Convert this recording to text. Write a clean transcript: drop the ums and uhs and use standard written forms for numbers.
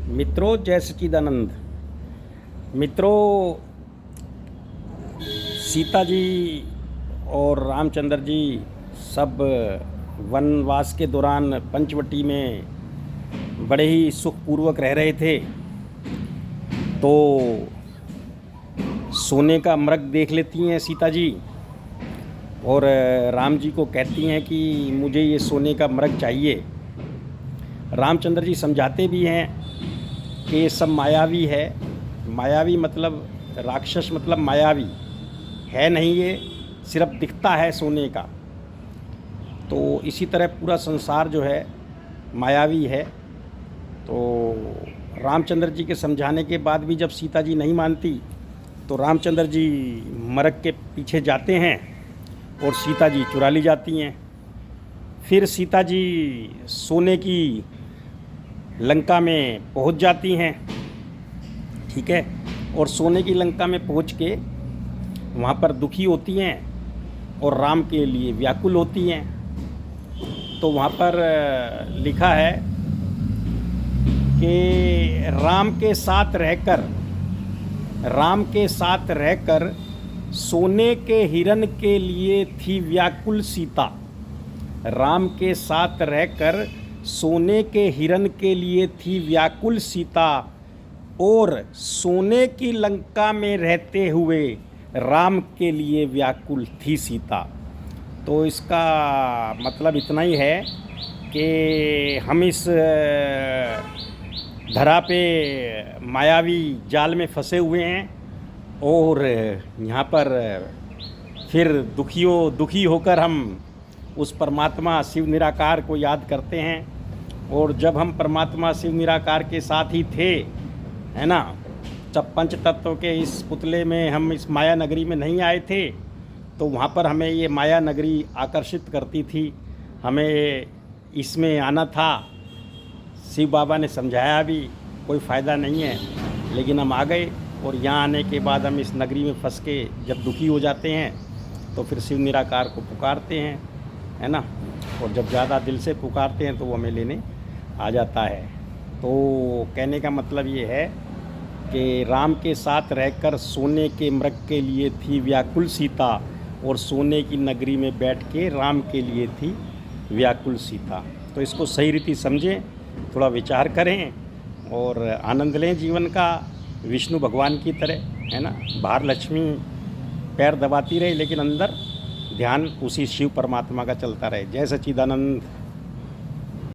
मित्रों, जय सच्चिदानंद। मित्रों, सीता जी और रामचंद्र जी सब वनवास के दौरान पंचवटी में बड़े ही सुखपूर्वक रह रहे थे। तो सोने का मृग देख लेती हैं सीता जी और राम जी को कहती हैं कि मुझे ये सोने का मृग चाहिए। रामचंद्र जी समझाते भी हैं कि ये सब मायावी है। मायावी मतलब राक्षस, मतलब मायावी है नहीं, ये सिर्फ दिखता है सोने का। तो इसी तरह पूरा संसार जो है मायावी है। तो रामचंद्र जी के समझाने के बाद भी जब सीता जी नहीं मानती तो रामचंद्र जी मरक के पीछे जाते हैं और सीता जी चुरा ली जाती हैं। फिर सीता जी सोने की लंका में पहुंच जाती हैं, ठीक है। और सोने की लंका में पहुंच के वहाँ पर दुखी होती हैं और राम के लिए व्याकुल होती हैं। तो वहाँ पर लिखा है कि राम के साथ रहकर सोने के हिरन के लिए थी व्याकुल सीता। राम के साथ रहकर सोने के हिरन के लिए थी व्याकुल सीता, और सोने की लंका में रहते हुए राम के लिए व्याकुल थी सीता। तो इसका मतलब इतना ही है कि हम इस धरा पे मायावी जाल में फंसे हुए हैं और यहाँ पर फिर दुखी होकर हम उस परमात्मा शिव निराकार को याद करते हैं। और जब हम परमात्मा शिव निराकार के साथ ही थे, है ना, जब पंच तत्व के इस पुतले में हम इस माया नगरी में नहीं आए थे तो वहाँ पर हमें ये माया नगरी आकर्षित करती थी, हमें इसमें आना था। शिव बाबा ने समझाया भी, कोई फ़ायदा नहीं है, लेकिन हम आ गए। और यहाँ आने के बाद हम इस नगरी में फंस के जब दुखी हो जाते हैं तो फिर शिव निराकार को पुकारते हैं, है ना। और जब ज़्यादा दिल से पुकारते हैं तो वो हमें लेने आ जाता है। तो कहने का मतलब ये है कि राम के साथ रहकर सोने के मृग के लिए थी व्याकुल सीता, और सोने की नगरी में बैठ के राम के लिए थी व्याकुल सीता। तो इसको सही रीति समझें, थोड़ा विचार करें और आनंद लें जीवन का, विष्णु भगवान की तरह, है ना। बाहर लक्ष्मी पैर दबाती रहे लेकिन अंदर ध्यान उसी शिव परमात्मा का चलता रहे। जय सच्चिदानंद।